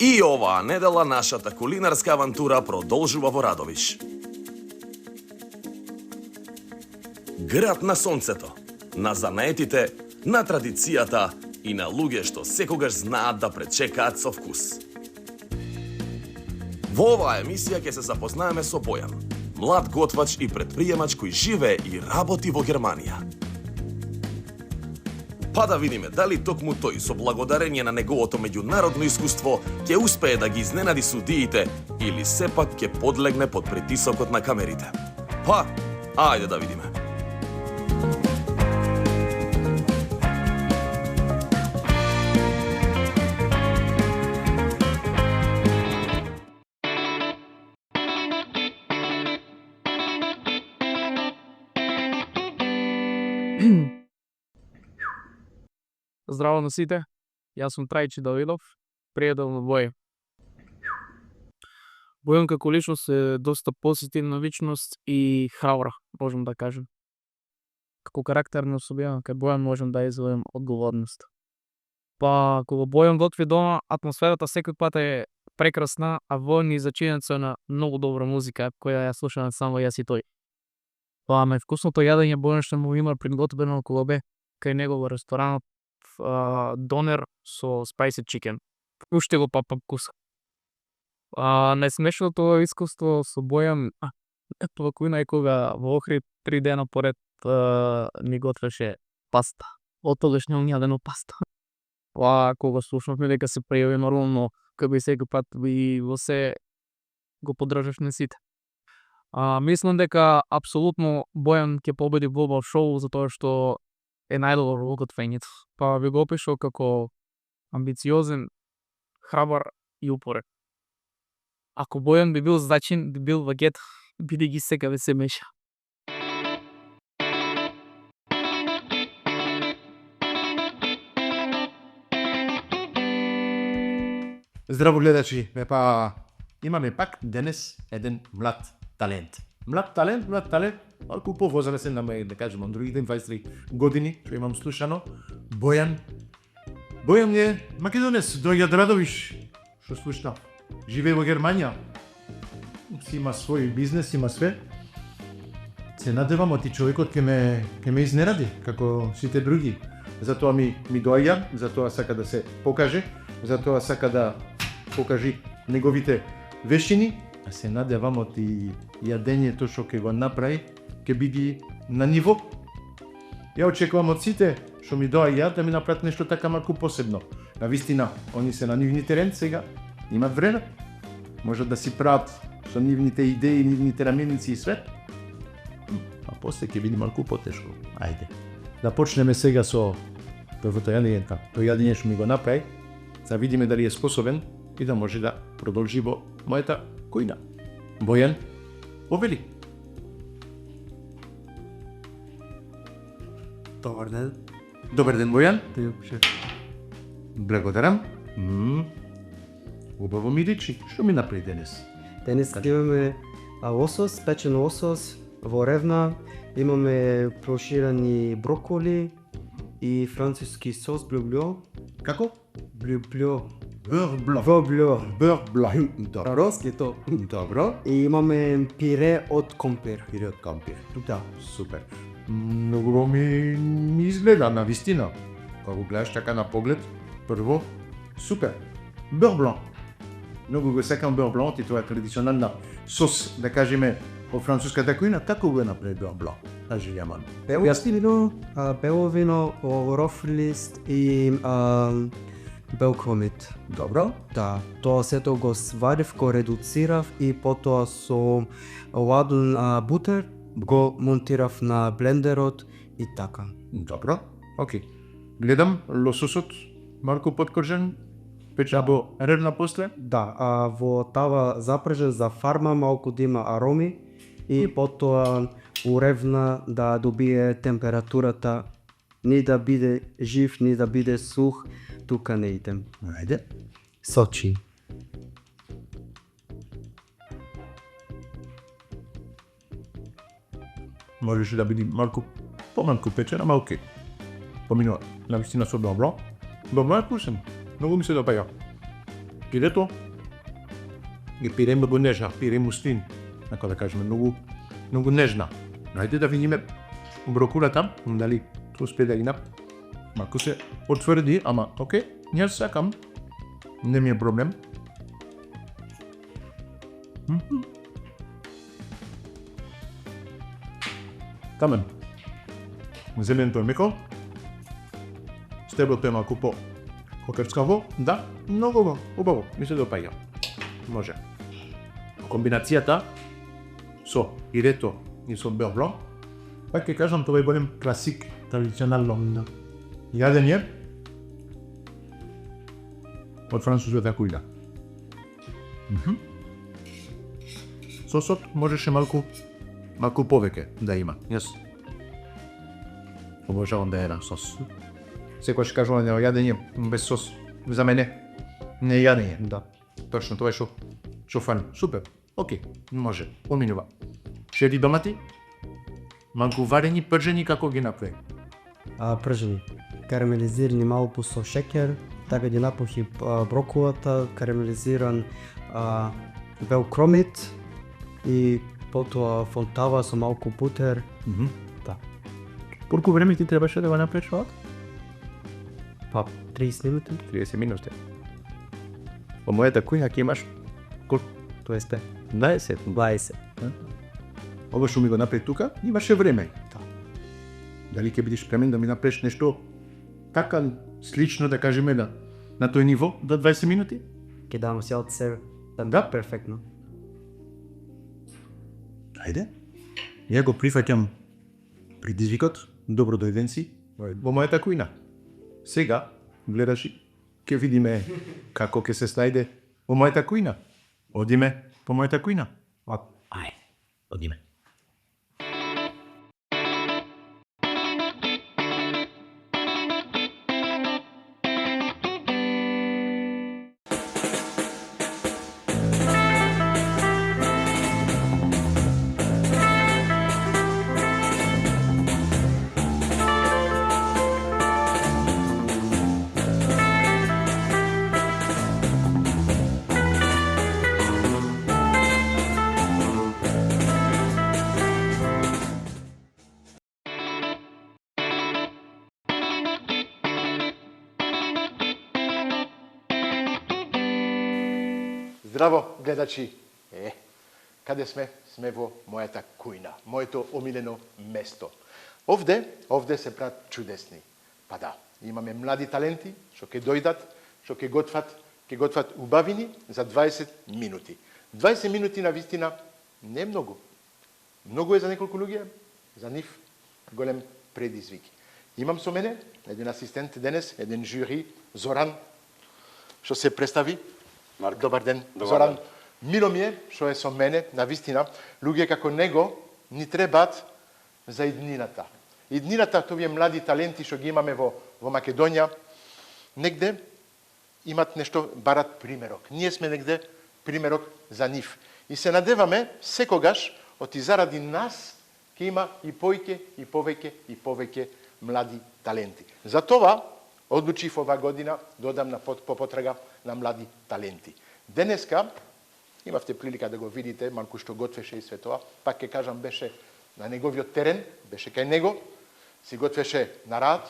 И оваа недела нашата кулинарска авантура продолжува во Радовиш. Град на сонцето, на занаетите, на традицијата и на луѓе што секогаш знаат да пречекаат со вкус. Во оваа емисија ќе се запознаеме со Бојан, млад готвач и претприемач кој живее и работи во Германија. Па да видиме дали токму тој со благодарение на неговото меѓународно искуство ќе успее да ги изненади судиите или сепак ќе подлегне под притисокот на камерите. Па, ајде да видиме. Здраво на сите, јас сум Трајчи Давидов, пријател на Бој. Бојан како личност е доста позитивна личност и храбра, можем да кажем. Како карактерна особина, кај Бојан можем да извадим одговорност. Па, кога Бојан готви дома, атмосферата секој пат е прекрасна, а Бојан е зачинет со една многу добра музика, која ја слушаме само јас и тој. Па, ме вкусното јадење Бојан што му има приготвено околу бе, кај него во ресторанот, донер со spicy chicken. Уште го папа вкуса. Најсмешното искуство со Бојан тоа кој кога во Охрид 3 дена поред ни готвеше паста. Од тогаш не јадено паста. Кога слушнавме дека се пријави нормално, како и секој пат и во се го поддржаш на сите. Мислам дека апсолутно Бојан ќе победи во овој шоу затоа што е најдобар во готвењето. Па ви го опишал како амбициозен, храбар и упорен. Ако Бојан би бил зачин, би бил вагет, бидејќи секаве се меша. Здраво гледачи, имаме пак денес еден млад талент. Млад талент, малку повозрасен на да кажем, од другите 23 години, што имам слушано. Бојан е македонец, доаѓа од Радовиш, што слушна. Живее во Германија. Си има свој бизнес, има све. Се надевам оти човекот ќе ме изненади, како сите други. Затоа ми доаѓа, затоа сака да се покаже, затоа сака да покажи неговите вештини, а се надевам оти јадењето што ќе го направи, ќе биде на ниво. Ја очекувам од сите што ми доаѓаат да ми направат нешто така малку посебно. Навистина, они се на нивни терен сега, имат време, можат да си прават со нивните идеи, нивните раменици и све. А после ќе биде малку потешко. Ајде. Да почнеме сега со првото јадење. Тој јадење што ми го направи, да видиме дали е способен и да може да продолжи во мојата кујна. Бојан, повели. Добар ден. Добар ден, Бојан. Шеф. Благодарам. Убаво ми речи, што ми направи денес? Денес имаме лосос, печен лосос во ревна, имаме проширани броколи и француски сос блю-блю. Како? Блю-блю. Beurre Beurre blanc. Руски то. Добро. И имаме пире од компир. Пире од кампир. Да. Супер. Многу ми изгледа на вистина. Кога го гледаш така на поглед, прво, супер. Beurre blanc. Многу го сакам beurre blanc и тоа е традиционална сос, да кажеме, во француската кујна. Како го направи beurre blanc? Кажи јаман. Бело вино, лавров лист и белкромит. Добро. Да, тоа сето го сварив, го редуцирав и потоа со ладен бутер го монтирав на блендерот и така. Добро. Окей. Гледам лососот малку подкоржен, печен во ревна после. Да, во тава запрежен за фарма малку да има ароми и потоа уревна да добие температурата, ни да биде жив, ни да биде сух, тука не идем. Ајде. Сочи. Можеше да биде малку помалку печена, ама окей. Поминува навистина со beurre blanc. Добро е вкусен. Многу ми се допаѓа. Пирето ги пире многу нежна, пире мустин, како да кажеме, многу нежна. Најде да видиме брокулата, дали успе да ги малку се отврди, ама окей, ја сакам, не ми е проблем. Тамен. Зеленото е меко. Стеблото е малку по кокрцкаво, да, многу убаво, ми се допаѓа. Може. Комбинацијата со пирето и со беобло, пак ќе кажам, тоа е голем класик, традиционално јадење од француската кујна. Сосот можеше малку повеќе да има. Јас обожавам да едам сос. Секојаш кажувам на јадење без сос, за мене не е јадење. Да. Точно тоа е што фалим. Супер. Окей, може. Поминува. Шеди домати, малку варени, пржени, како ги направи? Пржени. Карамелизирани малку со шеќер, така ги напухи брокулата, карамелизиран бел кромит и потоа фонтава со малку путер. Да. Колку време ти требаше да го направиш ова? Па 30 минути, 30 минути. По мојата кујна ќе имаш колку? тоа е 20. 20. Ова што ми го направи тука, имаше време. Дали ќе бидеш спремен да ми направиш нешто така слично, да кажеме, на тој ниво, до 20 минути? Ќе дам се од себе. Да. Перфектно. Ајде. Ја го прифаќам предизвикот, добро дојден си во мојата кујна. Сега, гледаш, ќе видиме како ќе се снајде во мојата кујна. Одиме по мојата кујна. Ај, одиме. Здраво, гледачи! Каде сме? Сме во мојата кујна, моето омилено место. Овде се прават чудесни. Па да, имаме млади таленти, што ќе дојдат, што ќе готват убавини за 20 минути. 20 минути на вистина не е многу. Многу е за неколку луѓе, за нив голем предизвик. Имам со мене еден асистент денес, еден жури, Зоран, што се представи. Марк. Добар ден, Добар Зоран. ден. Мило ми е што е со мене, на вистина, луѓе како него ни требаат за иднината. Иднината, овие млади таленти што ги имаме во Македонија, негде имат нешто, барат примерок. Ние сме негде примерок за нив. И се надеваме секогаш, оти заради нас, ќе има и повеќе млади таленти. Затоа одлучив ова година додам по потрага на млади таленти. Денеска имавте прилика да го видите, малку што готвеше и све тоа, пак ќе кажам, беше на неговиот терен, беше кај него, си готвеше на рад.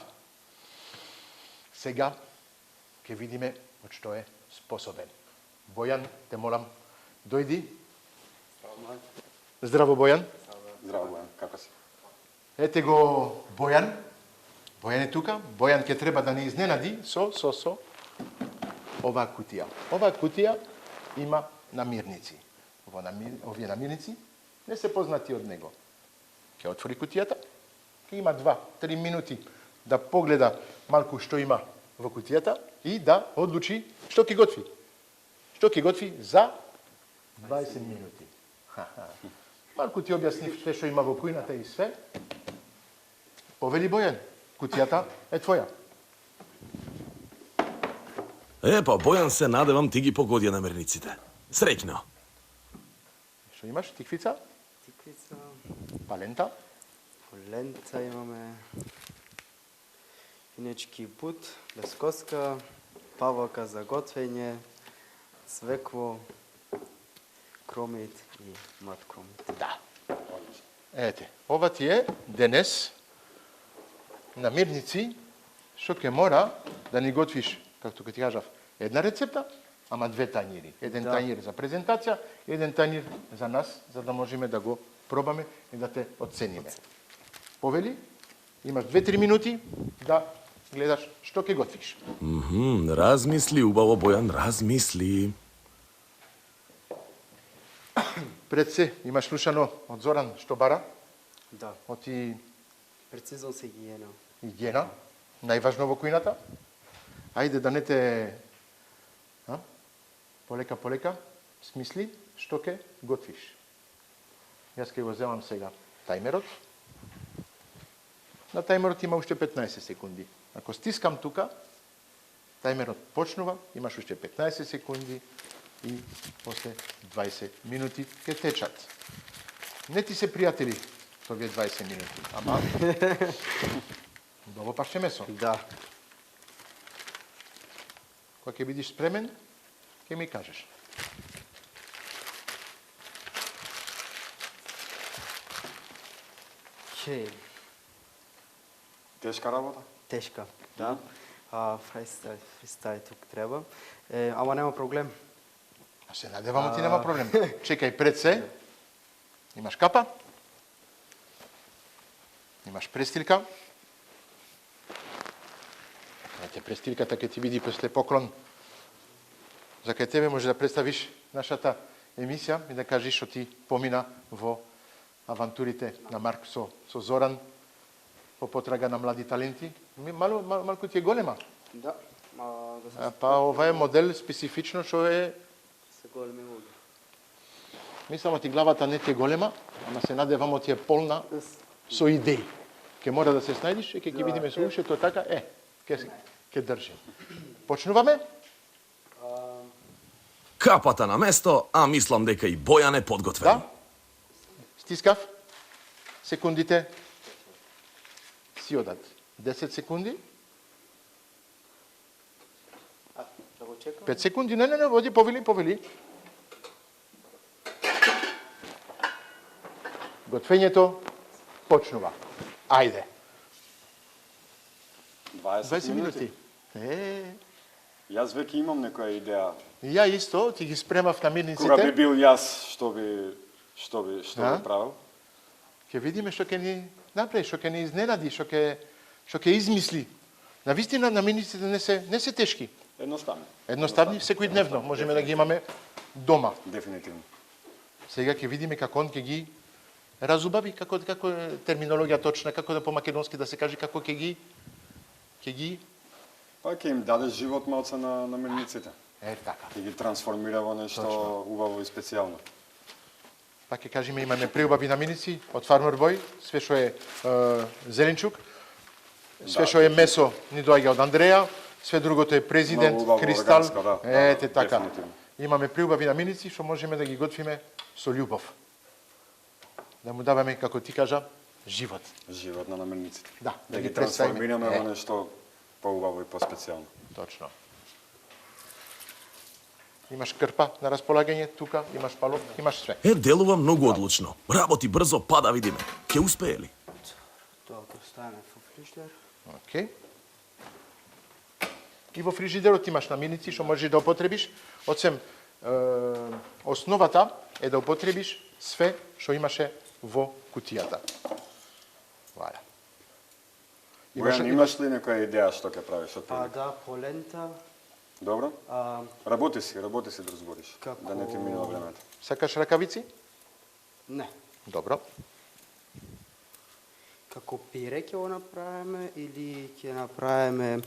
Сега ќе видиме од што е способен. Бојан, те молам, дојди. Здраво, Бојан. Здраво, Бојан, како си? Ете го Бојан. Бојан е тука. Бојан ќе треба да не изненади со оваа кутија. Оваа кутија има намирници. Овие намирници не се познати од него. Ќе отвори кутијата, ќе има 2-3 минути да погледа малку што има во кутијата и да одлучи што ќе готви. Што ќе готви за 20 минути. Малку ти објаснив све што има во кујната и све. Повели, Бојан, кутијата е твоја. Па, Бојан, се надевам ти ги погодија намерниците. Среќно. Што имаш? Тиквица? Тиквица, Палента? полента имаме, финечки бут, без коска, павлака за готвење, Свекло, кромит и млад кромит. Да. Ете, ова ти е денес намирници што ќе мора да ни готвиш, както ќе ти кажав, една рецепта, ама две тањири. Еден тањир за презентација, еден тањир за нас, за да можеме да го пробаме и да те оцениме. Повели, имаш 2-3 минути да гледаш што ќе готвиш. Размисли, убаво, Бојан, размисли. Пред се имаш слушано од Зоран што бара, Да, од и прецизно се гиена. гена, најважно во кујната. Ајде да не те полека смисли што ќе готвиш. Јас ќе го земам сега тајмерот. На тајмерот има уште 15 секунди. Ако стискам тука, тајмерот почнува, имаш уште 15 секунди и после 20 минути ќе течат. Не ти се пријатели со овие 20 минути, ама добро пашче месо. Да. Кога ќе бидиш спремен, ќе ми кажеш. Окей. Тешка работа? Тешка, да. Фристайл тук треба. Ама нема проблем. А се надевам, ти нема проблем. Чекај, пред се, имаш капа, имаш престилка. Ете, престилката ќе ти види после поклон. За кај тебе може да представиш нашата емисија и да кажеш што ти помина во авантурите на Марк со Зоран по потрага на млади таленти. Малку ти е голема. Да. Па ова е модел специфично што е. Се големи луѓе. Мислам ти главата не ти е голема, ама се надевамо ти е полна со идеи. Ке мора да се снајдиш и ќе ги видиме со ушето така, ке држи. Почнуваме? Капата на место, а мислам дека и Бојан е подготвен. Да? Стискав. Секундите си одат. 10 секунди. Да го чекам? 5 секунди. Не, води, повели. Готвењето почнува. Ајде. 20 минути. Јас веќе имам некоја идеја. И ја исто, ти ги спремав на мирниците. Кога би бил јас, што би правил? Ќе видиме што ќе ни направи, што ќе ни изненади, што ќе измисли. Навистина на мирниците не се тешки. Едноставни, секојдневно можеме да ги имаме дома. Дефинитивно. Сега ќе видиме како он ќе ги разубави, како е терминологија точна, како да по македонски да се каже, како ќе ги Па ќе им даде живот малце на мирниците. така. Ќе ги трансформира во нешто убаво и специјално. Па ќе кажеме имаме преубави намирници од Farmer Boy, све што е зеленчук, све што е месо ни доаѓа од Андреја, све другото е президент, кристал. Ете така. Дефинитивно. Имаме преубави намирници што можеме да ги готвиме со љубов. Да му даваме, како ти кажа, живот. Живот на намирниците. Да, Да ги трансформираме во нешто поубаво и поспецијално. Точно. Имаш крпа на располагање, тука имаш палов, имаш све. Делува многу одлучно. Работи брзо, па да видиме. Ќе успее ли? Тоа ќе остане во фриждер. Океј. И во фрижидерот имаш намирници што можеш да употребиш. Освен основата е да употребиш све што имаше во кутијата. Валя. Бојан, имаш ли некоја идеја што ќе правиш од прилика? Да, полента. Добро? Работи си да разбориш. Како- Да не ти минува времето. Сакаш ракавици? Не. Добро. Како пире ќе го направиме или ќе направиме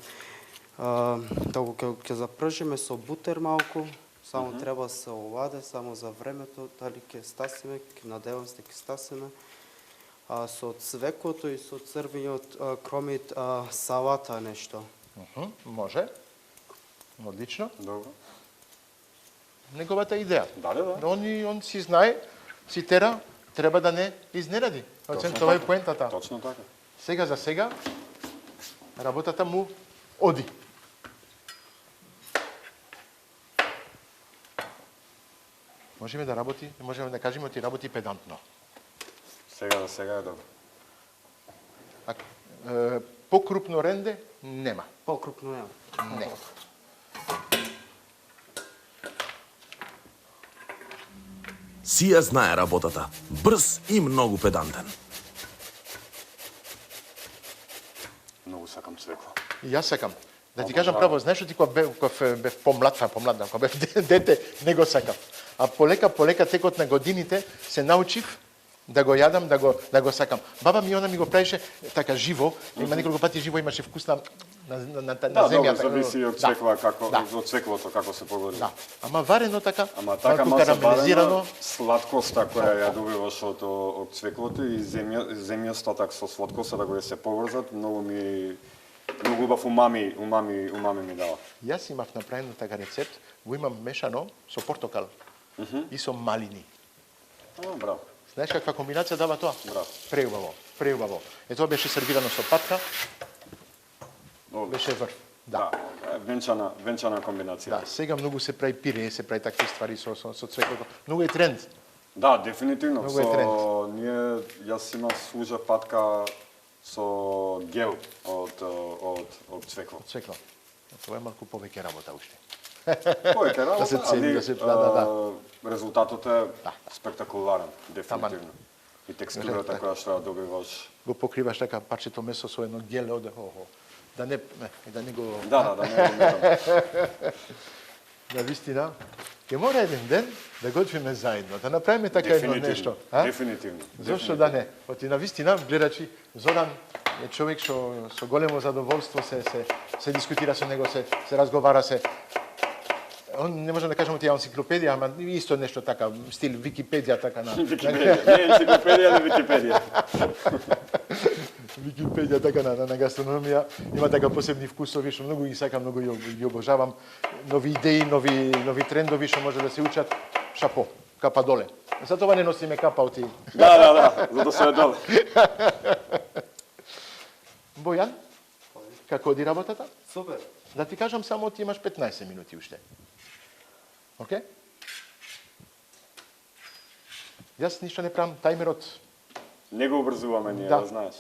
да го ќе запржиме со бутер малку, само треба да се оваде, само за времето, дали ќе стасиме, надевам се ќе стасиме. Со цвекото и со црвениот кромит салата нешто. Може. Одлично. Добро. Неговата идеја. Да. Он си знае, си тера, треба да не изненади. Оцен тоа е поентата. Точно така. Сега за сега, работата му оди. Можеме да работи, можеме да кажеме ти работи педантно. Сега е добро. Покрупно ренде нема. Покрупно нема. Не. Сија знае работата. Брз и многу педантен. Многу сакам цвекло. И јас сакам. Да ти кажам право, знаеш што ти кога бев помлад, кога бев дете, не го сакав. А полека текот на годините се научив да го јадам, да го сакам. Баба ми она ми го правише така живо, има неколку пати живо имаше вкус на земјата. Да, зависи од цвекла од цвеклото како се погоди. Да. Ама варено така, Ама така малку маса карамелизирано. барено, сладкоста која ја добиваш од цвеклото и земјоста така со сладкоста да го се поврзат, многу убав умами ми дава. Јас имав направено така рецепт, го имам мешано со портокал и со малини. Браво. Знаеш каква комбинација дава тоа? Браво. Преубаво. Е тоа беше сервирано со патка, беше врв. Да, венчана комбинација. Да, сега многу се прави пире, се прави такви ствари со цвеклото. Многу е тренд. Да, дефинитивно. Многу е тренд. Јас имам служа патка со гел од цвекло. Цвекло. Тоа е малку повеќе работа уште. Повеќе работа, Да се цени, резултатот е спектакуларен, дефинитивно. И текстурата која што ја добиваш. Го покриваш така парчето месо со едно геле од да не го Да, на вистина. Ќе мора еден ден да готвиме заедно, да направиме така едно нешто, Дефинитивно. Зошто да не? Оти на вистина гледачи Зоран е човек што со големо задоволство се дискутира со него, се разговара се. Он не можам да кажам тие енциклопедија, ама исто нешто така, стил Википедија така на. Википедија, не енциклопедија, но Википедија. Википедија така на гастрономија, има така посебни вкусови што многу ги сакам, многу ги обожавам. Нови идеи, нови трендови што може да се учат. Шапо, капа доле. Затоа не носиме капа оти. Да, зато се е доле. Бојан, како оди работата? Супер. Да ти кажам само ти имаш 15 минути уште. Океј? Јас ништо не правам, тајмерот. Не го обрзуваме ние, Да. да знаеш.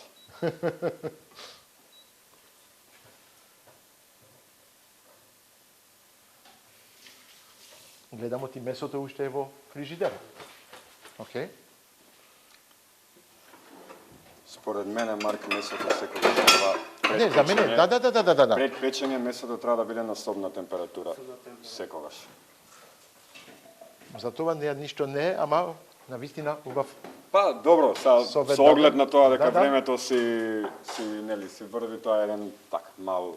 Гледам оти месото уште е во фрижидерот. Океј? Според мене, Марк, месото секогаш треба Не, за мене, да. Пред печење месото треба да биде на собна температура. Секогаш. За това не ништо не е, ама на вистина убав. Па, добро, со оглед на тоа дека Да. времето си врви, тоа е еден так мал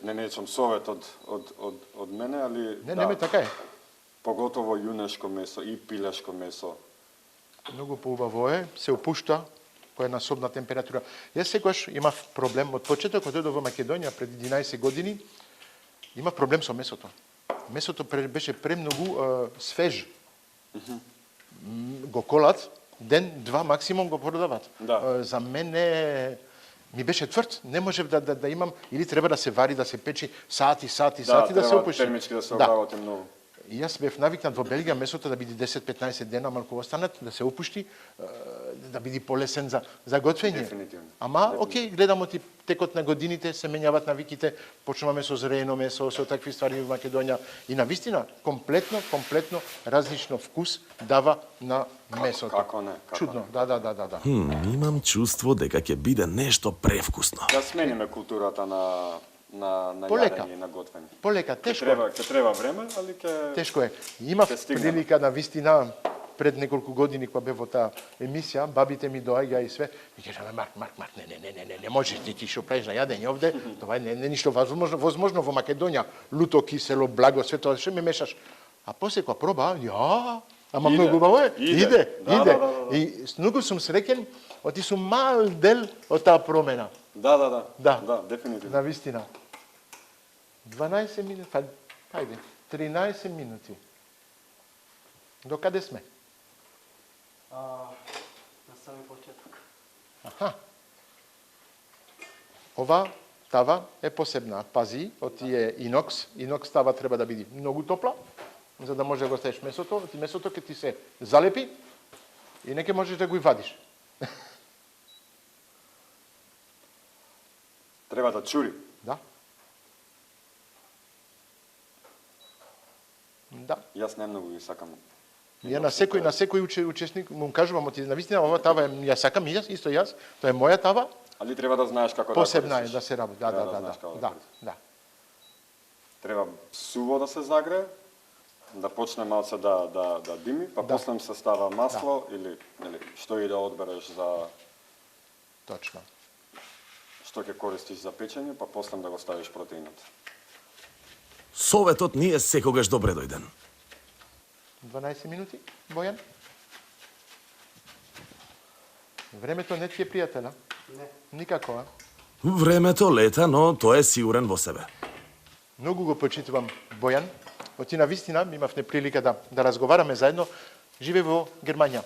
не речам совет од мене, али Не, така е. Поготово јунешко месо и пилешко месо. Многу поубаво е, се опушта по една собна температура. Јас секогаш имав проблем од почеток, кога дојдов во Македонија пред 11 години, имав проблем со месото. Месото беше премногу свеж. Го колат, ден, два максимум го продават. Да. За мене ми беше тврд, не можев да имам, или треба да се вари, да се печи сати, да се опушти. Термички да се обработи многу. И јас бев навикнат во Белгија месото да биде 10-15 дена малку останат, да се опушти, да биде полесен за готвење. Дефинитивно. Ама, окей, гледам оти текот на годините, се менјават навиките, почнуваме со зреено месо, со такви ствари во Македонија. И на вистина, комплетно различно вкус дава на месото. Како не? Чудно, да. Имам чувство дека ќе биде нешто превкусно. Да смениме културата на Полека. јадење и на готвење. Полека, тешко. Ќе треба време, али ќе... Тешко е. Имав Ќе стигнеме. прилика на вистина пред неколку години кога бев во таа емисија, бабите ми доаѓа и све, и кажа Марк, не можеш ти што правиш на јадење овде, тоа не е ништо возможно во Македонија, луто, кисело, благо, све тоа што ме мешаш. А после кога проба, ама многу убаво е. Иде. И многу сум среќен, оти сум мал дел од таа промена. Да, дефинитивно. На вистина. 12 минути, хајде, 13 минути. До каде сме? На сами почеток. Аха. Ова тава е посебна. Пази, од тие инокс. Инокс тава треба да биде многу топла. за да може да го ставиш месото, ти месото ќе ти се залепи и не ќе можеш да го и вадиш. Треба да чури. Да. Да. Јас не многу ги сакам. Ја на секој учесник му кажувам, оти навистина ова тава ја сакам и јас, исто јас, тоа е моја тава, Али треба да знаеш како посебна да е да се работи. Да, Треба да, да, знаеш да, како да, користиш. да. Треба суво да се загрее, да почне малце да дими, па Да. после се става масло или што и да одбереш за Точно. што ќе користиш за печење, па после да го ставиш протеинот. Советот ни е секогаш добре дојден. 12 минути, Бојан? Времето не ти е пријателя? Не. Никако, а? Времето лета, но тој е сигурен во себе. Многу го почитувам Бојан. Оти на вистина имавме прилика да разговараме заедно. Живе во Германија.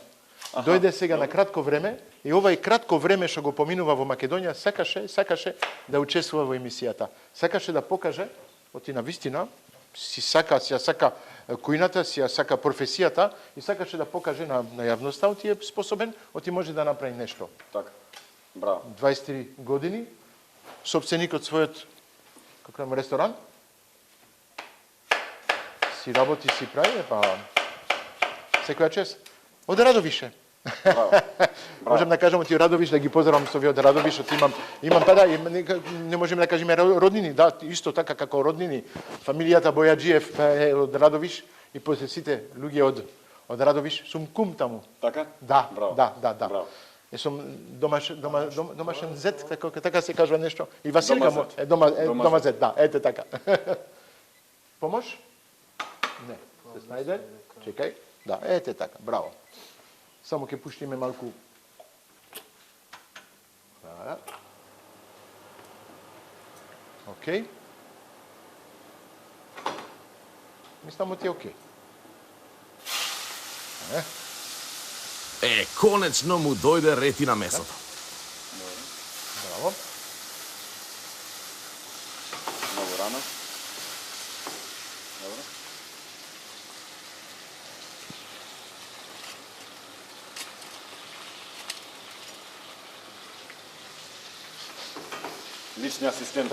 Дојде сега на кратко време и овај кратко време што го поминува во Македонија сакаше да учествува во емисијата. Сакаше да покаже, оти на вистина, си ја сака кујната, си ја сака професијата и сакаше да покаже на јавноста, оти е способен, оти може да направи нешто. Така. Браво. 23 години, собственик од својот ресторан, си работи, си прави, па секоја чест. Од Радовише. Браво. Можем да кажам оти Радовиш, да ги поздравам со вие од Радовиш, оти имам па да, не можеме да кажеме роднини, да, исто така како роднини. Фамилијата Бојаджиев е од Радовиш и после сите луѓе од Радовиш, сум кум таму. Така? Да, Браво. да. Браво. Сум домашен зет, така се кажува нешто. И Василка Дома зет. дома зет, да, ете така. Помош? Не. Се снајде? Чекај. Да, ете така, браво. Само ќе пуштиме малку. Да. Океј. Мислам ти е океј. Конечно му дојде ред и на месото. Браво. Многу рано. Добро. Лични асистент.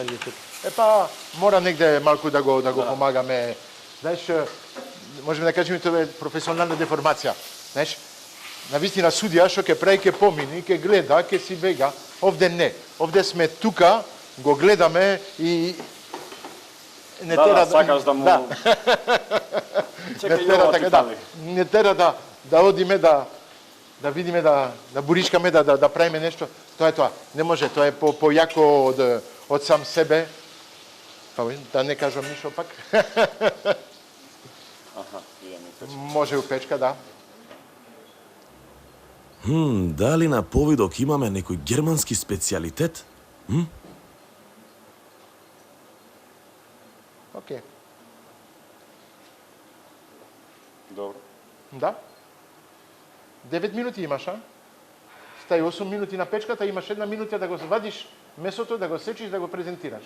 Епа, мора негде малку да го помагаме. Знаеш, можеме да кажеме тоа е професионална деформација. Знаеш, на вистина судија што ќе прави, ќе помини, ќе гледа, ќе си бега. Овде не. Овде сме тука, го гледаме и не тера сакаш да му... Да. Чекај, Не тера ова така ти да. фали. Не тера да одиме да видиме да буришкаме, да правиме нешто. Тоа е тоа. Не може, тоа е појако од сам себе. Па да не кажам ништо пак. Аха, идеме печка. Може у печка, да. Дали на повидок имаме некој германски специјалитет? Океј. Добро. Да. 9 минути имаш, а? Стај 8 минути на печката, имаш 1 минута да го вадиш месото, да го сечиш, да го презентираш.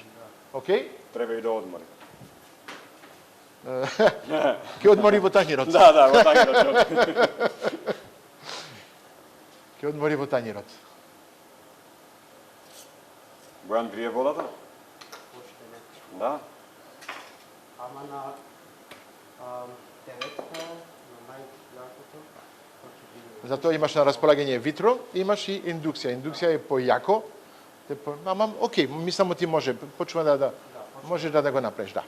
Океј? Треба и да одмори. Ќе одмори во тањирот. Да, во тањирот. Ќе одмори во тањирот. Бојан грие водата? Да. Ама на деветка, на најјакото, Затоа имаш на располагање витро, имаш и индукција. Индукција е појако. Ама, окей, мислам ти може, почува да можеш да го направиш, да.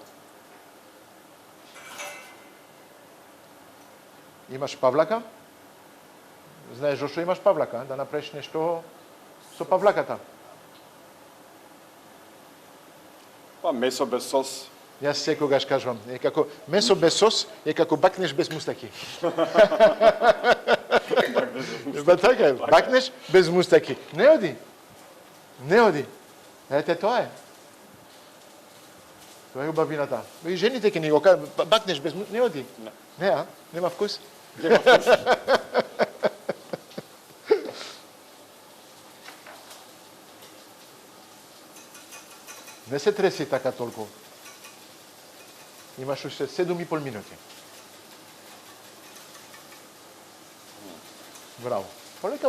Имаш павлака? Знаеш зошто имаш павлака? Да направиш нешто со павлаката. Па месо без сос. Јас секогаш кажувам, е како месо без сос е како бакнеш без мустаки. Ба така е, бакнеш без мустаки. Не оди. Не оди. Ете тоа е. Тоа е убавината. И жените ќе ни го кажат, бакнеш без мустаки, не оди. Не, а? Нема вкус. Нема вкус. Не се треси така толку. Имаш уште 7,5 минути. Браво.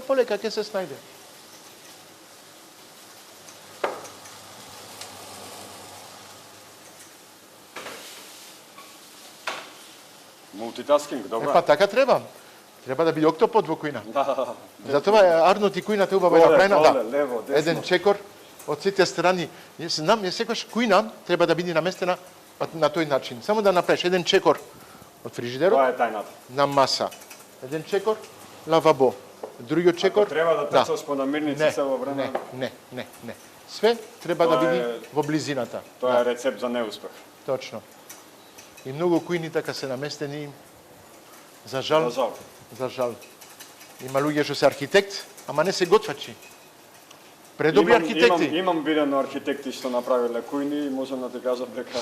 Полека ќе се снајде. Мултитаскинг, добро. Па така треба. Треба да биде октопод во кујна. Да. Затоа е Арнот и кујната убаво е направена. Доле, Да. лево, десно. Еден чекор од сите страни. Јас знам, јас секогаш кујна треба да биде наместена на тој начин. Само да направиш еден чекор од фрижидерот Тоа е тајната. на маса. Еден чекор лавабо. Другиот чекор. Ако треба да трчаш по намирници цело време, Не. Све треба да Тоа биде е- во близината. тоа е рецепт за неуспех. Точно. И многу кујни така се наместени. За жал. За жал. Има луѓе што се архитект, ама не се готвачи. Предобри архитекти. Имам видено архитекти што направиле кујни и можам да ти кажам дека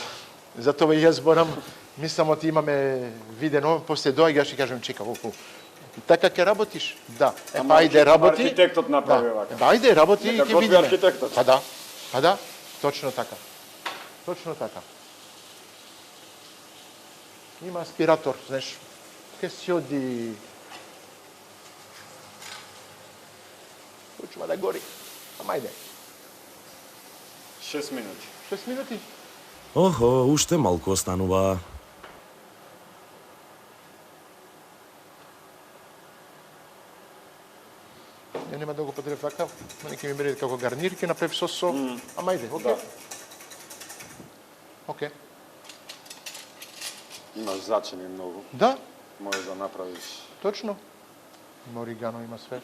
Затоа и јас зборам, мислам оти имаме видено, после доаѓаш и кажам чека, така ќе работиш? Да. Ама Ајде работи. архитектот направи Да. вака. Ајде работи и Нека ќе готви видиме. архитектот. Па да, точно така. Точно така. Има аспиратор, знаеш, ке си оди. Почува да гори. Ама ајде, 6 минути. 6 минути. Охо, уште малку останува. Ја нема да го потреб така, ма нека ми биде како гарнир, ќе направи со. Ама ајде, окей. Да. Окей. Имаш зачини многу. Да, Можеш да направиш. точно. Има оригано, има све.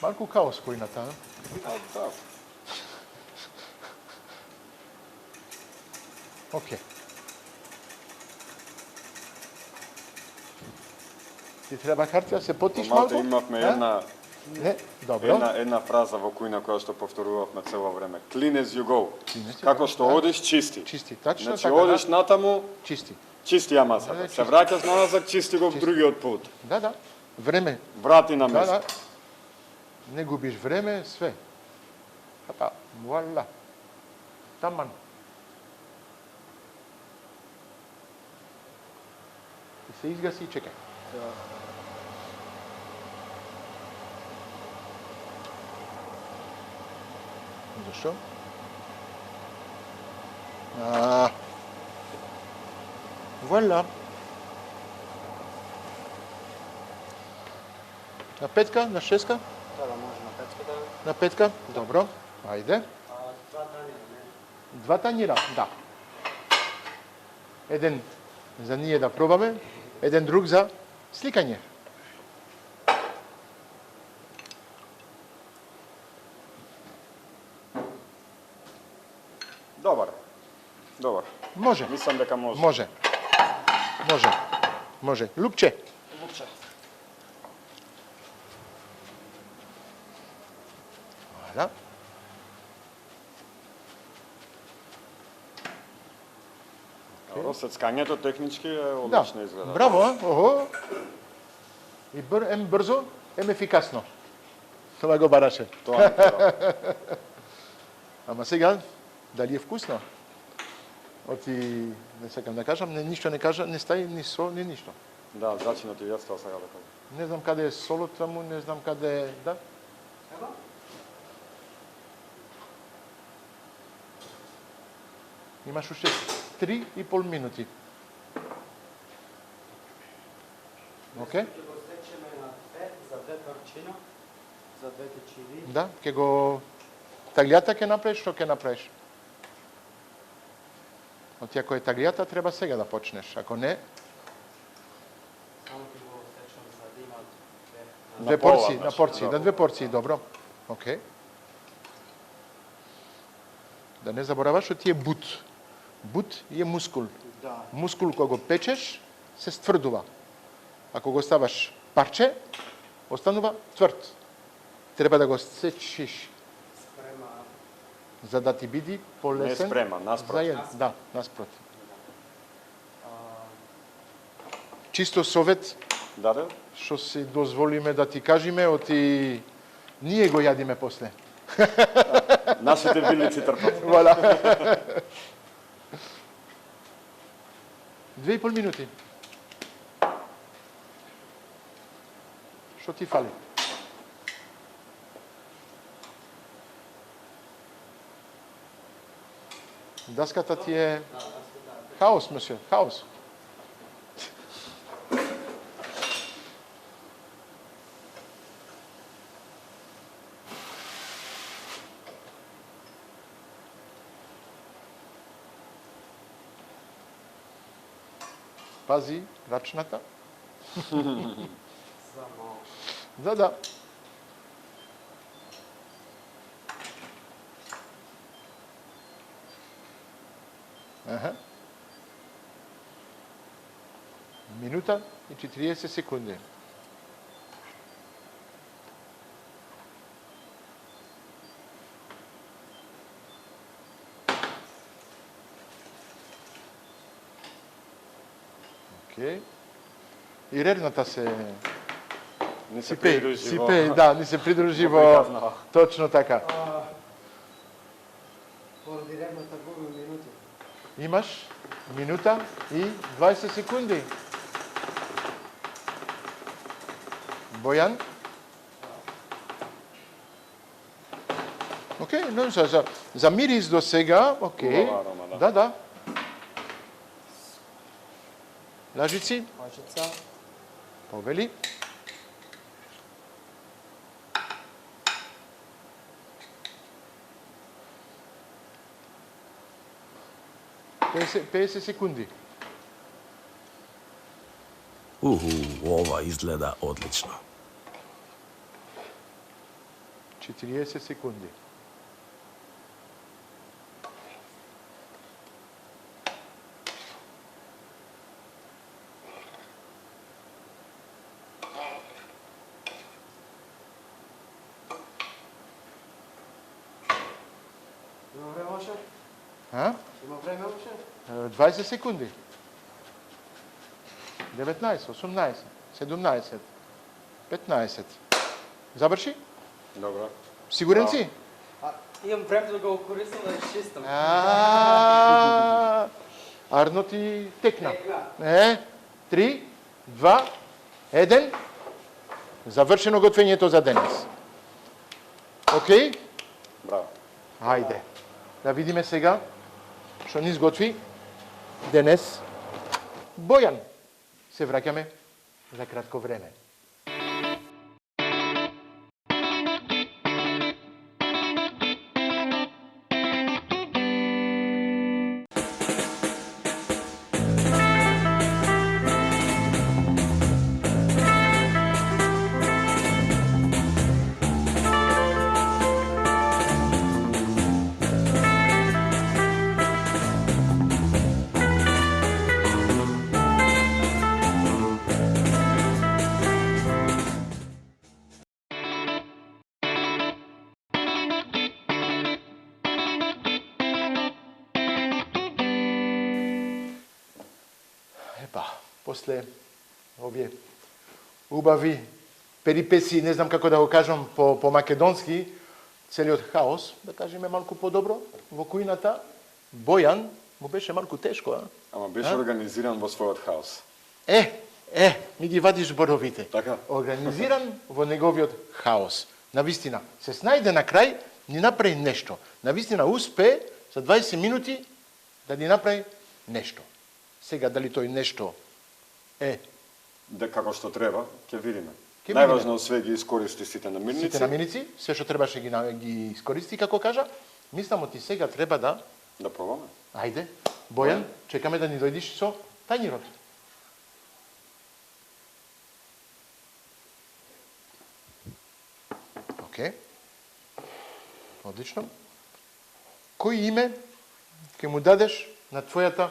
Малку каос којната, а? Да. Окей. Ти треба хартија, се потиш Малку малку? имавме А? една Не, добро. една фраза во кујна која што повторувавме цело време. Clean as you go. Clean as you Како go, што да. одиш, чисти. Чисти, тачно Значи така, одиш да. натаму, Чисти. чисти ја масата. Да, Се чисти. враќаш назад, чисти го другиот пут. Да. Време. Врати на Да, место. да. Не губиш време, све. Хапа, вуала. Таман. И се изгаси и чекај. Зашо? Вуала. На петка, на шеска? Да, може на петка да. На петка? Добро. Ајде. Два тањира, да. Еден за ние да пробаме, еден друг за сликање. Добар. Добар. Може. Мислам дека може. Може. Лупче. Вала. Сецкањето технички е Да. одлично изгледа. Браво, а? Охо. И ем брзо, ем ефикасно. Това го бараше. Тоа не треба. Ама сега, дали е вкусно? Оти, не сакам да кажам, ништо не кажа, не стаи ни сол, ни ништо. Да, зачинот и јас тоа сега да кажам. Не знам каде е солот таму, не знам каде е, да? Имаш уште 3,5 минути. Окей? Ќе го сечеме на за две парчиња, за двете чиви. Да, ќе го таглијата ќе направиш, што ќе направиш? Оти ако е таглијата, треба сега да почнеш. Ако не, Само ќе го сечам за да има две пола, порции, на значи, порции, да. на две порции, добро. Окей. Да не забораваш, што ти е бут. Бут е мускул. Да. Мускул кога го печеш, се стврдува. Ако го ставаш парче, останува тврд. Треба да го сечиш Спрема за да ти биде Не полесен. спрема, наспроти. Да, наспроти. Чисто совет, Да. што си дозволиме да ти кажеме, оти ние го јадиме после. Нашите вилици трпат. Вала. 2,5 минути. Што Што ти фали? Даската ти е хаос, мсье, хаос. Пази рачната. Да. Аха. Минута и 40 секунди. Окей. И редната се Не се Сипеј, придружи сипеј, да, ни се придружи во... Точно така. Поради редната губим минути. Имаш минута и 20 секунди. Бојан? Океј, но за мирис до сега, океј. Убава арома, Да. Лажици, Лажица. повели. Петдесет секунди. Ова изгледа одлично. 40 секунди. Има време още? А? Има време още? 20 секунди. 19, 18, 17, 15. Заврши? Добро. Сигурен си? Имам време да го користам да изчистам. Арно ти текна. 3, 2, 1. Завршено готвењето за денес. Океј? Браво. Хајде. Да видиме сега што ни изготви денес Бојан. Се враќаме за кратко време. После овие убави перипеси, не знам како да го кажам по македонски, целиот хаос, да кажеме малку подобро, во кујната, Бојан му беше малку тешко, а? Ама беше организиран во својот хаос. Ми ги вадиш зборовите. Така. Организиран во неговиот хаос. Навистина, се снајде на крај, ни направи нешто. Навистина успе за 20 минути да ни направи нешто. Сега дали тој нешто Како што треба, ќе видиме. Ќе Најважно све ги искористи сите намирници. Сите намирници, се што требаше ги искористи, како кажа. Мислам, ти сега треба да... Да пробаме. Ајде, Бојан, чекаме да ни дојдиш со тањирот. Океј. Одлично. Кој име ќе му дадеш на твојата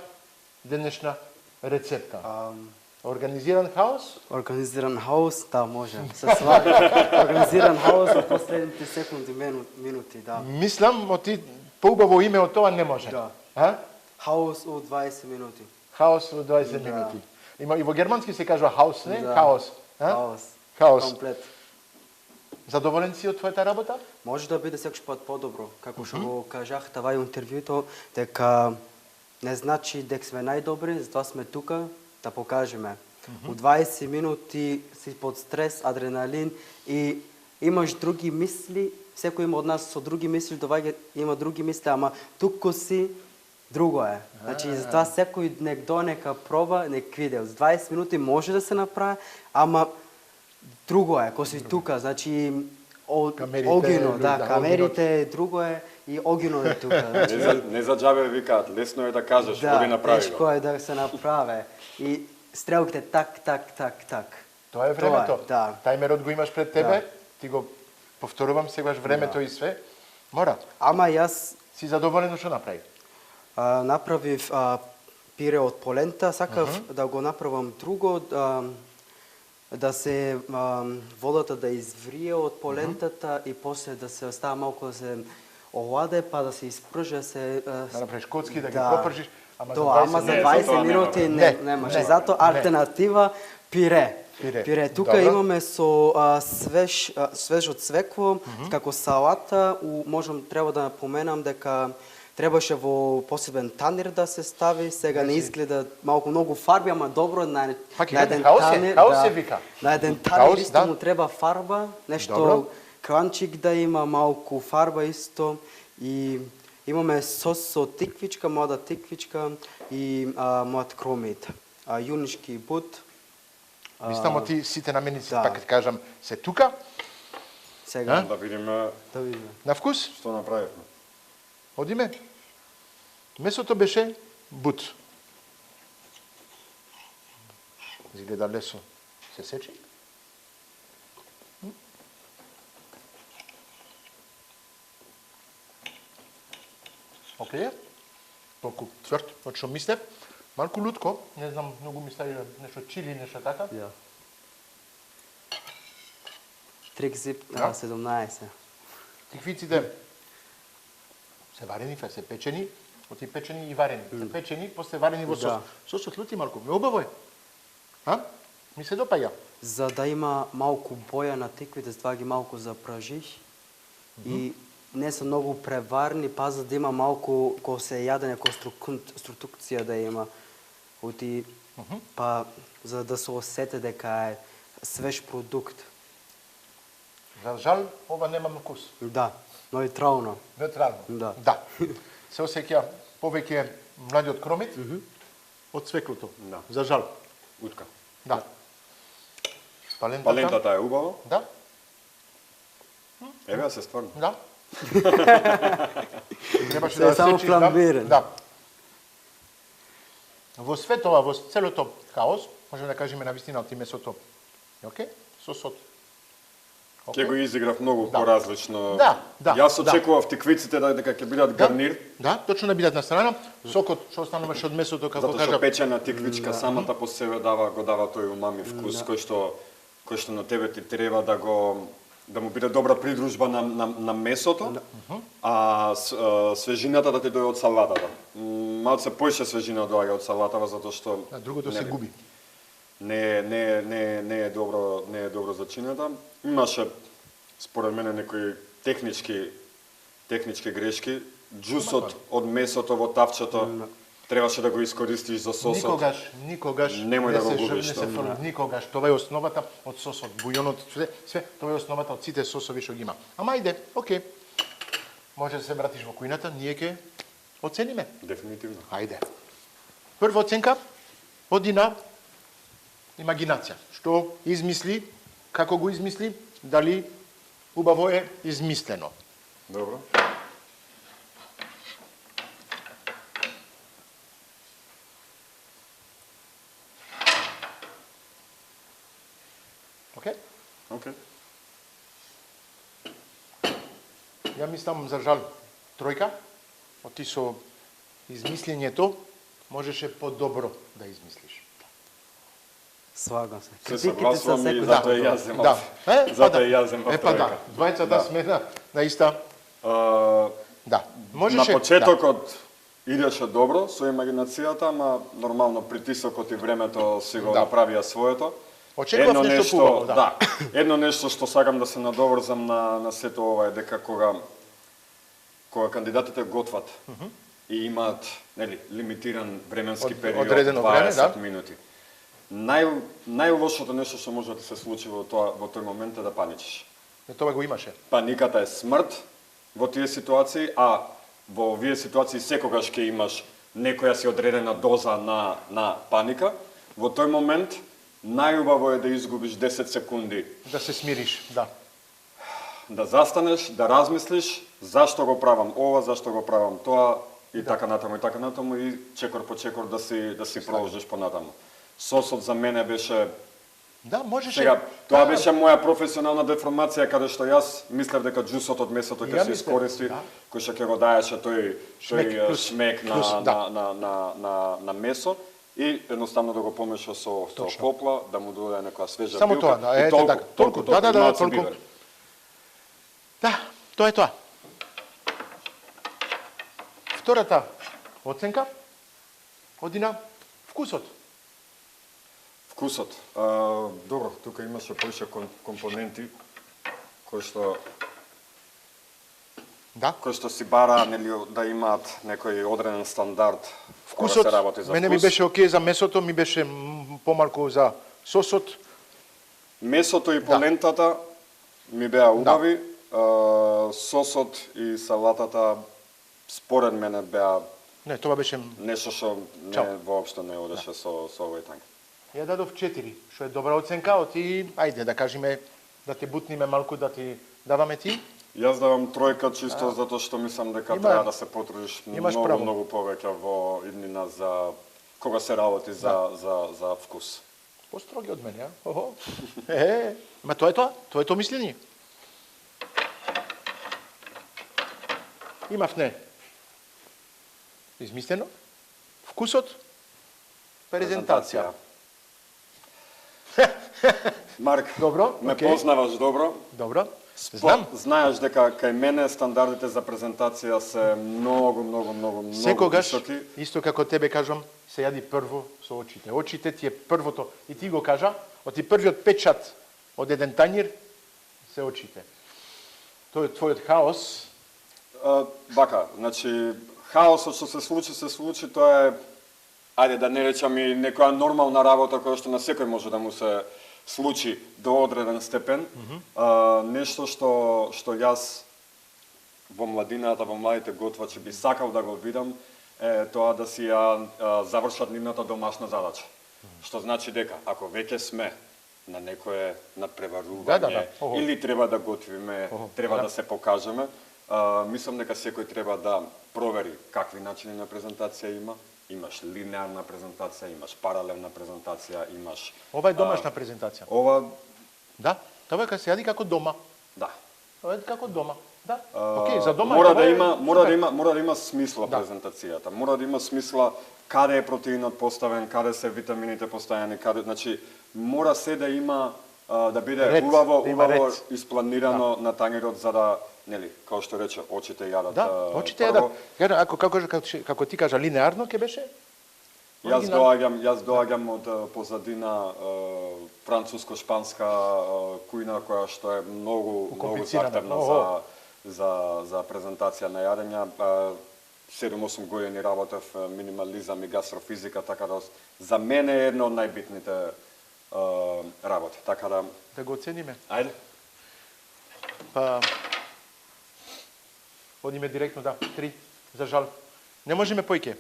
денешна рецепта? Организиран хаос? Организиран хаос, да, може. Се сваѓа. Организиран хаос во последните секунди, минути, да. Мислам, ти поубаво име од тоа не може. Да. А? Хаос у 20 минути. Хаос во 20 минути. Има и во германски се кажува хаос, не? Да. Хаос. А? Хаос. Хаос. Комплет. Задоволен си од твојата работа? Може да биде секој пат подобро. Како што го кажах това интервјуто, дека не значи дека сме најдобри, затоа сме тука да покажеме. У 20 минути си под стрес, адреналин и имаш други мисли, секој има од нас со други мисли, доваѓа има други мисли, ама туку си друго е. Значи, затоа секој нек донека проба, нек виде. За 20 минути може да се направи, ама друго е, кој си тука, значи Камерите, огино, да, да, камерите друго е и огино е тука. Значи, Не за џабе викаат, лесно е да кажеш, да, оди направи тешко го. е да се направи. И стрелките так. Тоа е времето. да. Тајмерот го имаш пред тебе, ти го повторувам сегаш времето и све. Мора. Ама јас Си задоволен што направи? направив пире од полента, сакав да го направам друго, да се водата да изврие од полентата и после да се остава малку да се оладе, па да се испрже, се Да направиш коцки, да ги попржиш, ама за тоа, 20 ама за не, 20 за тоа минути нема. не може. Не, Затоа не. алтернатива пире. Пире. Тука Добро. имаме со свежо цвекло, како салата, треба да напоменам дека требаше во посебен танер да се стави, сега не изгледа малку многу фарби, ама добро на Пак на еден хаос се вика. На еден танер Хаос, исто да. му треба фарба, нешто Добро. кранчик да има, малку фарба исто и имаме сос со тиквичка, млада тиквичка и млад кромит. Јунишки бут. Мислам, ти сите наменици, да. пак кажам, се тука, Сега Да видиме да видиме. на вкус. што направивме. Одиме. Месото беше бут. Изгледа лесо. Се сечи? Океј. Толку тврд, од што мислев. Малку лутко, не знам, многу ми стави нешто чили, нешто така. Ја. Трик зип Да. 17. Тиквиците се варени, се печени, оти печени и варени. Се печени, после варени во сос. Да. Сосот лути малку, ме убаво е. А? Ми се допаѓа. За да има малку боја на тиквите, затоа ги малку запражих. И не се многу преварни, па за да има малку, кога се јаде некоја конструкција да има. Оти, па за да се осете дека е свеж продукт. За жал, ова нема вкус. Да, неутрално. Неутрално. Да. Да. Се осеќа повеќе младиот кромит од цвеклото. Да. За жал. Утка. Да. Палентата. Палентата е убава. Да. Еве се стварно. Да. Требаше Се е само сечиш, фламбиран. Да. Во све тоа, во целото хаос, можеме да кажеме на вистина од месото. Океј? Сосот. Ќе го изиграв многу Да. поразлично. Да, да, Јас да. очекував тиквиците дека ќе бидат гарнир, Да, точно да бидат на страна. Сокот што остануваше од месото, како затоа што кажа, печена тиквичка самата по себе го дава тој умами вкус кој што на тебе ти треба да му биде добра придружба на месото, а свежината да ти дојде од салатата. Малце поише свежина доаѓа од салатава затоа што а другото се губи. не е добро зачинета. Имаше според мене некои технички грешки. Џусот од месото во тавчето требаше да го искористиш за сосот. Никогаш Немој да го губиш не се тоа. фрли, никогаш. Тоа е основата од сосот, бујонот, све, тоа е основата од сите сосови што ги има. Ама ајде, окей. Може да се вратиш во кујната, ние ќе оцениме. Дефинитивно. Ајде. Прва оценка оди на имагинација. Што измисли, како го измисли, дали убаво е измислено. Добро. Окей? Океј. Ја мислам за жал тројка, оти со измислењето можеше подобро да измислиш. Свагам се. Се Критиките се согласувам и секој затоа и јас земав. Да. Затоа и јас земав Па да, тројка. двајцата сме на иста. А, Да. На Можеше почетокот идеше добро со имагинацијата, ама нормално притисокот и времето си го Да. направија своето. Очекував нешто поубаво, да. Едно нешто што сакам да се надоврзам на сето ова е дека кога кандидатите готват и имаат лимитиран временски период, Одредено 20 време, да. минути. најлошото нешто што може да се случи во тој момент е да паничиш. Тоа го имаше. Паниката е смрт во тие ситуации, а во овие ситуации секогаш ќе имаш некоја си одредена доза на паника. Во тој момент најубаво е да изгубиш 10 секунди. Да се смириш, да. Да застанеш, да размислиш зашто го правам ова, зашто го правам тоа и така натаму и чекор по чекор да си продолжиш понатаму. Сосот за мене беше Да, можеше. сега тоа беше моја професионална деформација каде што јас мислев дека џусот од месото ќе се искористи, кој што ќе го даеше тој шмек на месо и едноставно да го помеша со попла, да му додаде некоја свежа билка. Само тоа, да, ете така. Толку, да, толку. Да, тоа е тоа. Втората оценка оди на вкусот. Вкусот. Добро, тука имаше повеќе компоненти кои што си бара, нели, да имаат некој одреден стандард. Вкусот, се работи за мене вкус. ми беше окей за месото, ми беше помалку за сосот. Месото и полентата ми беа убави. Сосот и салатата според мене беа Не, тоа беше... нешто што воопшто не одеше со овој танк. Ја дадов 4, што е добра оценка, оти, ајде да кажеме, да те бутниме малку, да ти даваме ти. Јас давам тројка чисто затоа што мислам дека треба да се потрудиш многу повеќе во иднина за кога се работи за вкус. Построги од мене, а? Охо. Ма тоа е тоа мислење. Имав не. Измислено. Вкусот. Презентација. Марк, Добро, ме окей. познаваш добро. Добро. Знам. Знаеш дека кај мене стандардите за презентација се многу Секогаш, високи. исто како тебе кажам, се јади прво со очите. Очите ти е првото. И ти го кажа, оти првиот печат од еден тањир се очите. Тој е твојот хаос. Вака, значи, хаосот што се случи, тоа е, ајде да не речам и некоја нормална работа која што на секој може да му се случи до одреден степен. Нешто што јас во младината, во младите готвачи би сакал да го видам, е тоа да си ја завршат нивната домашна задача. Што значи дека, ако веќе сме на некое надпреварување, или треба да готвиме, треба да се покажеме, мислам дека секој треба да провери какви начини на презентација има. Имаш линеарна презентација, имаш паралелна презентација, имаш... Ова е домашна презентација. Ова... Да, тоа е се јади како дома. Да. Тоа е како дома. Да. Океј, за дома мора да има смисла презентацијата. Мора да има смисла каде е протеинот поставен, каде се витамините поставени, каде, значи мора се да има да биде убаво испланирано на тањерот за да, нели, како што рече, очите јадат. Да, очите јадат. Ако како ти кажа линеарно ќе беше? Јас доаѓам од позадина француско-шпанска кујна која што е многу захтевна за презентација на јадења. 7-8 години работев минимализам и гастрофизика, така да за мене е едно од најбитните работи. Така да... Да го оцениме. Ајде. Па... Одиме директно, да. 3. За жал. Не можеме поиќе.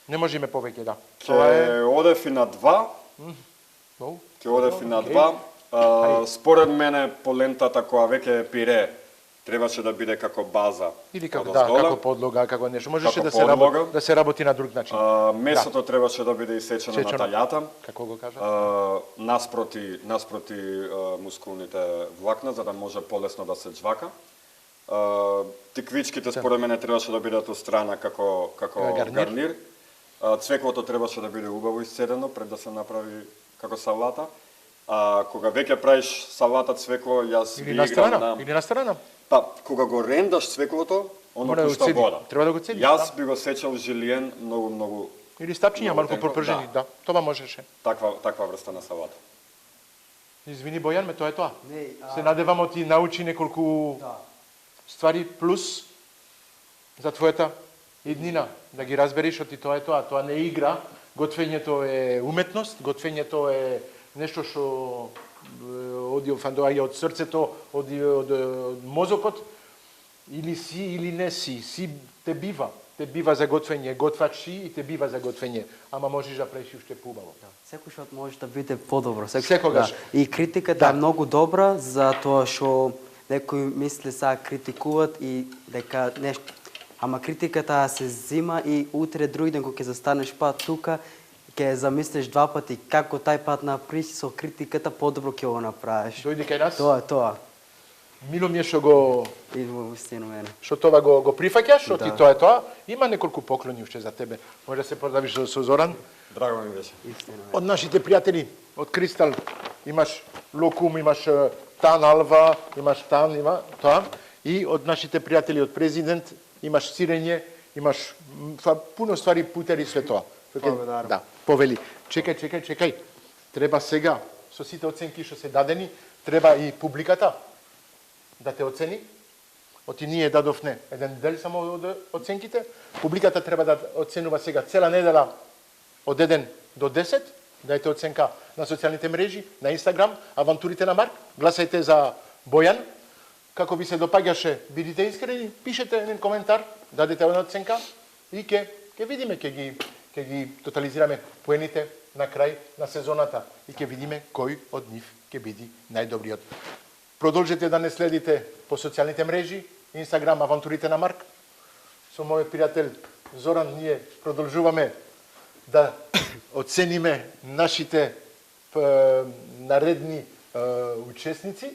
Не можеме повеќе, да. Ке одев и на 2. Ке одев и на 2. Според мене полентата која веќе е пире требаше да биде како база. Или како како подлога, како нешто. Можеше да се работи на друг начин. Месото требаше да биде исечено на таљата. Како го кажа? Наспроти мускулните влакна, за да може полесно да се џвака. Тиквичките според мене требаше да бидат острана како гарнир. Цвеклото требаше да биде убаво исцедено пред да се направи како салата. Кога веќе правиш салата цвекло, јас Или на страна. Па, кога го рендаш цвеклото, оно пушта вода. Треба да го цедиш. Јас би го сечел жилиен многу. Или стапчиња малку пропржени, да. Тоа можеше. Таква врста на салата. Извини Бојан, тоа е тоа. Се надевам ти научи неколку ствари плюс за твојата иднина, да ги разбериш, оти тоа е тоа. Тоа не е игра, Готвењето е уметност, готвењето е нешто што оди доаѓа од срцето, оди од мозокот, или си или не си, си те бива за готвење, готвач си и те бива за готвење, ама можеш да правиш уште поубаво. Секогаш може да биде подобро. Секогаш. Да. И критиката е многу добра, затоа што некои мисли са критикуваат и дека нешто. Ама критиката се зима и утре други ден кога ќе застанеш пат тука, ќе замислиш два пати како тај пат направиш со критиката подобро ќе го направиш. Дојди кај нас. Тоа. Мило ми е што го Идва вистина мене. што това го прифаќаш, што ти Да. тоа е тоа. Има неколку поклони уште за тебе. Може да се поздравиш со Зоран. Драго ми беше. Од нашите пријатели, од Кристал, имаш Локум, имаш Тан Алва, имаш Тан, има тоа. И од нашите пријатели од Президент, имаш Сирење, имаш пуно ствари, путери и све тоа. Благодарам. Да, повели. Чекај. Треба сега, со сите оценки што се дадени, треба и публиката да те оцени. Оти ние дадовме еден дел само од оценките. Публиката треба да оценува сега цела недела од 1 до 10. Дајте оценка на социјалните мрежи, на Инстаграм, Авантурите на Марк. Гласајте за Бојан. Како ви се допаѓаше, бидите искрени, пишете еден коментар, дадете една оценка и ќе видиме, ќе ги тотализираме поените на крај на сезоната и ќе видиме кој од нив ќе биде најдобриот. Продолжете да не следите по социјалните мрежи, Инстаграм, Авантурите на Марк. Со мојот пријател Зоран ние продолжуваме да оцениме нашите наредни учесници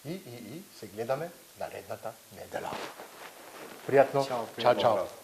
и се гледаме наредната недела. Пријатно. Чао.